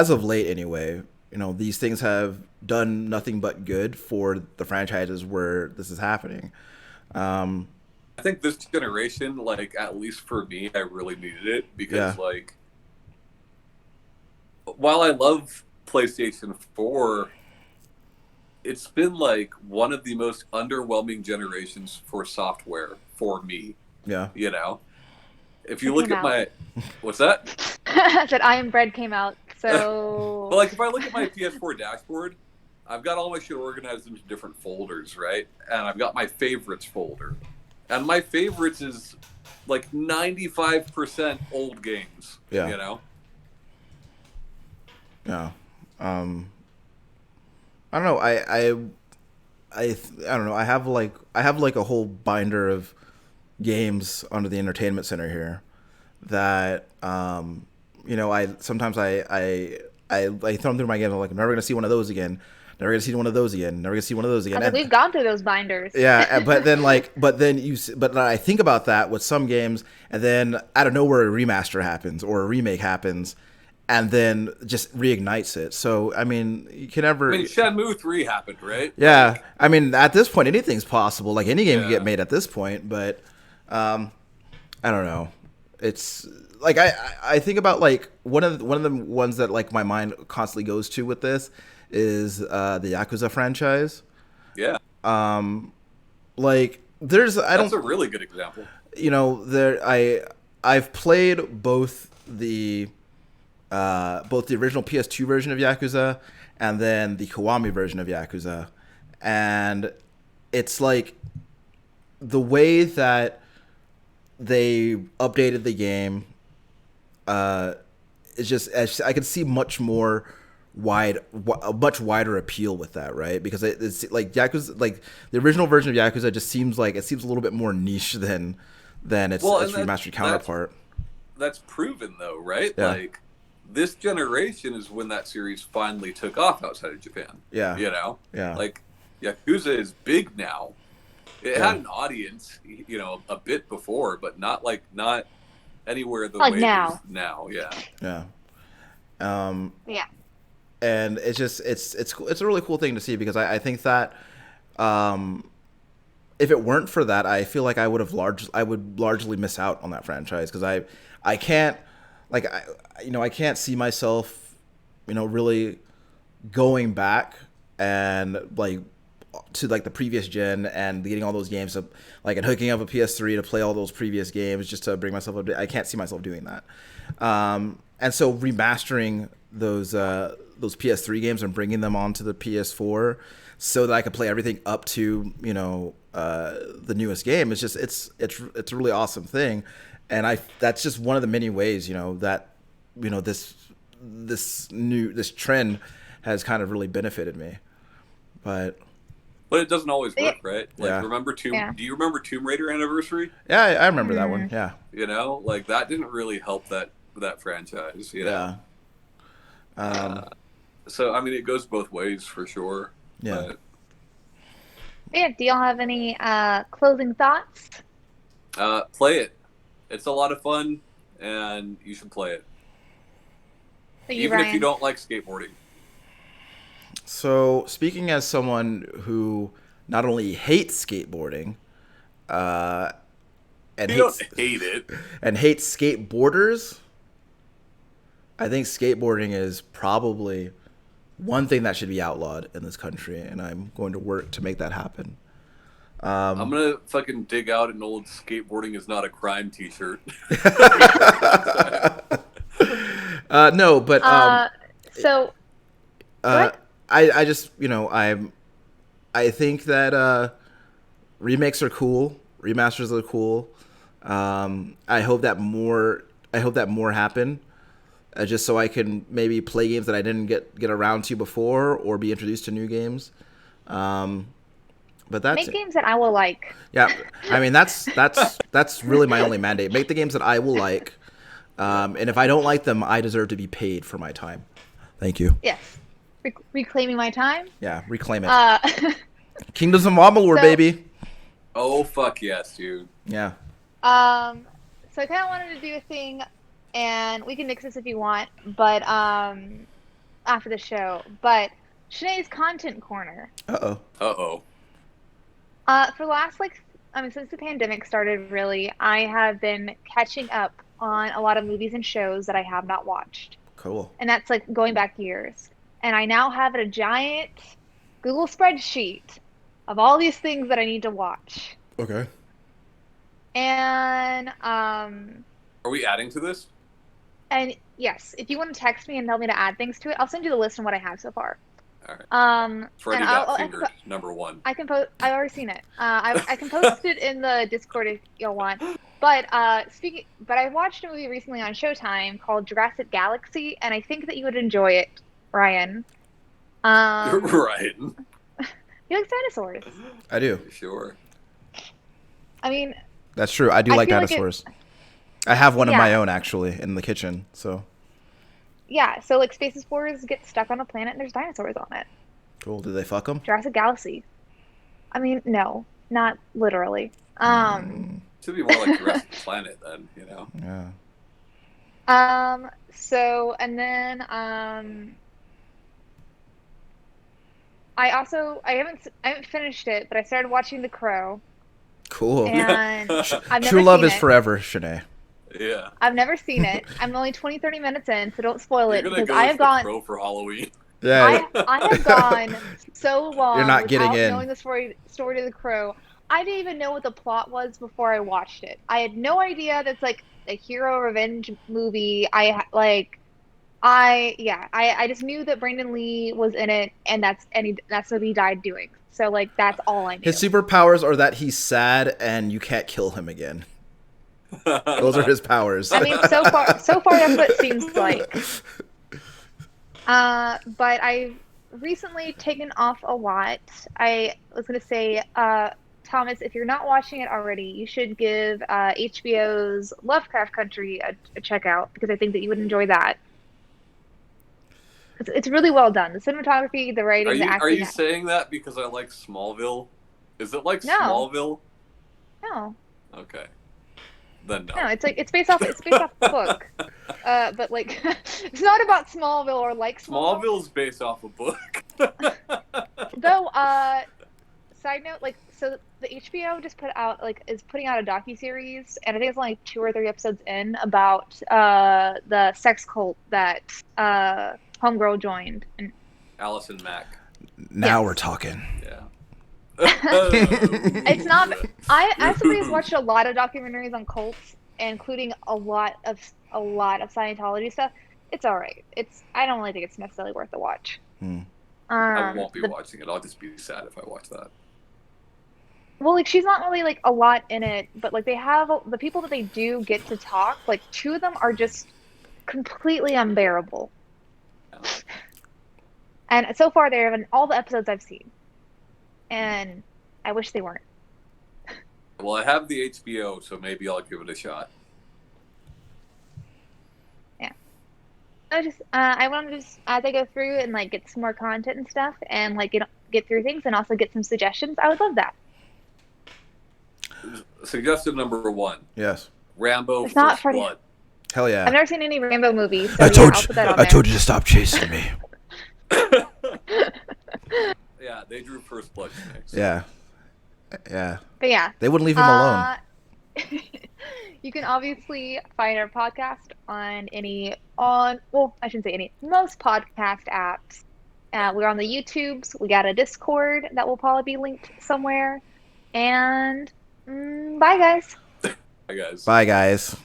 of late anyway, these things have done nothing but good for the franchises where this is happening. I think this generation, like, at least for me, I really needed it because, Yeah. like, while I love PlayStation 4, it's been, like, one of the most underwhelming generations for software for me, Yeah. you know? If you It look came at my... What's that? I said I Am Bread came out, so But, like, if I look at my PS4 dashboard, I've got all my shit organized into different folders, right? And I've got my favorites folder. And my favorites is like 95% old games. Yeah. You know? Yeah. I don't know. I don't know. I have like a whole binder of games under the entertainment center here that I sometimes I throw them through my game. I'm like, I'm never gonna see one of those again. Never gonna see one of those again. Never gonna see one of those I again. was like, we've gone through those binders. Yeah, but then I think about that with some games, and then out of nowhere a remaster happens or a remake happens, and then just reignites it. So I mean, you can never. I mean, Shenmue 3 happened, right? Yeah, I mean, at this point, anything's possible. Like any game can Yeah. get made at this point, but I don't know. It's like I think about like one of the ones that like my mind constantly goes to with this is the Yakuza franchise. Yeah. Like there's That's a really good example. I've played both the original PS2 version of Yakuza and then the Kiwami version of Yakuza, and it's like the way that they updated the game is just I could see much wider appeal with that, right? Because it's like Yakuza, like the original version of Yakuza just seems a little bit more niche than its remastered counterpart. That's proven though, right? Yeah. Like this generation is when that series finally took off outside of Japan. Yeah. You know? Yeah. Like Yakuza is big now. It Yeah. had an audience, a bit before, but not anywhere the Like way now. it is now. Yeah. Yeah. Yeah. And it's just it's a really cool thing to see, because I think that if it weren't for that, I feel like I would largely miss out on that franchise, because I can't I can't see myself really going back and like to like the previous gen and getting all those games up, like, and hooking up a PS3 to play all those previous games just to bring myself up. I can't see myself doing that. and so remastering those PS3 games and bringing them onto the PS4 so that I could play everything up to the newest game. It's just it's a really awesome thing, and that's just one of the many ways that this trend has kind of really benefited me. But it doesn't always work, right? Like, Yeah. Do you remember Tomb Raider Anniversary? yeah, I remember that one. Yeah, Like that didn't really help that franchise. yeah. So I mean, it goes both ways for sure. Yeah. But, Yeah, do y'all have any closing thoughts? play it. It's a lot of fun, and you should play it, For you, even if you Ryan? don't like skateboarding. So, speaking as someone who not only hates skateboarding, and You don't hate it. and hates skateboarders, I think skateboarding is probably one thing that should be outlawed in this country, and I'm going to work to make that happen. I'm gonna fucking dig out an old "skateboarding is not a crime" T-shirt. No, but So what? I just I think that remakes are cool, remasters are cool. I hope that more happen, just so I can maybe play games that I didn't get around to before, or be introduced to new games. But that's Make games that I will like. yeah. I mean that's really my only mandate. Make the games that I will like, and if I don't like them, I deserve to be paid for my time. Thank you. Yes. Reclaiming my time. Yeah, reclaim it. Uh, Kingdoms of Amalur, so- baby. Oh fuck yes, dude. Yeah. so I kind of wanted to do a thing, and we can nix this if you want, but after the show. But Shanae's content corner. Uh-oh. Uh-oh. For the last since the pandemic started, really, I have been catching up on a lot of movies and shows that I have not watched, Cool. and that's like going back years. And I now have a giant Google spreadsheet of all these things that I need to watch. Okay. And Are we adding to this? yes, if you want to text me and tell me to add things to it, I'll send you the list of what I have so far. All right. Freddy And got fingered, number one. I can post. I've already seen it. I can post it in the Discord if y'all want. But but I watched a movie recently on Showtime called Jurassic Galaxy, and I think that you would enjoy it, Ryan. You're right. He likes dinosaurs. I do. Sure. I mean, That's true. I do I like feel like dinosaurs. I have one of Yeah. my own actually in the kitchen. So yeah. So like space explorers get stuck on a planet and there's dinosaurs on it. cool. Did they fuck them? Jurassic Galaxy. I mean, no, not literally. Should be more like Jurassic Planet then, Yeah. So and then I haven't finished it, but I started watching The Crow, Cool. and I've never True love seen is it. forever, Shanae. Yeah. I've never seen it. I'm only 20-30 minutes in, so don't spoil You're it gonna because go I as have the gone. Crow for Halloween. Yeah. I have gone so long You're not getting without in. knowing the story of The Crow. I didn't even know what the plot was before I watched it. I had no idea that's like a hero revenge movie. I just knew that Brandon Lee was in it, and that's what he died doing. So like that's all I knew. His superpowers are that he's sad and you can't kill him again. Those are his powers. I mean, so far that's what it seems like. But I've recently taken off a lot. I was gonna say, Thomas, if you're not watching it already, you should give HBO's Lovecraft Country a check out, because I think that you would enjoy that. It's really well done. The cinematography, the writing, the acting. Are you saying that because I like Smallville? Is it like No. Smallville? No, Okay. Then no. no, it's based off the book. But like, it's not about Smallville or like Smallville. Smallville's based off a book. Though, side note, like, so the HBO just is putting out a docuseries, and I think it's only 2 or 3 episodes in, about the sex cult that Homegirl joined. And Allison Mack. Now Yes. we're talking. Yeah. it's not. As somebody who's watched a lot of documentaries on cults, including a lot of Scientology stuff, it's all right. I don't really think it's necessarily worth the watch. I won't be The watching it. I'll just be sad if I watch that. Well, like she's not really like a lot in it, but like they have the people that they do get to talk, like two of them are just completely unbearable. Yeah. And so far they're in all the episodes I've seen. And I wish they weren't. Well, I have the HBO, so maybe I'll give it a shot. Yeah. I want to just as I go through and like get some more content and stuff and like get through things and also get some suggestions. I would love that. Suggestion number 1. Yes. Rambo It's not First for Blood. Hell yeah. I've never seen any Rambo movies, so yeah, I'll put that on I there. told you to stop chasing me. Yeah, they drew First Blood next. Yeah. Yeah. But yeah. They wouldn't leave him alone. You can obviously find our podcast on I shouldn't say any, most podcast apps. We're on the YouTubes. We got a Discord that will probably be linked somewhere. And bye, guys. Hi, guys. Bye, guys.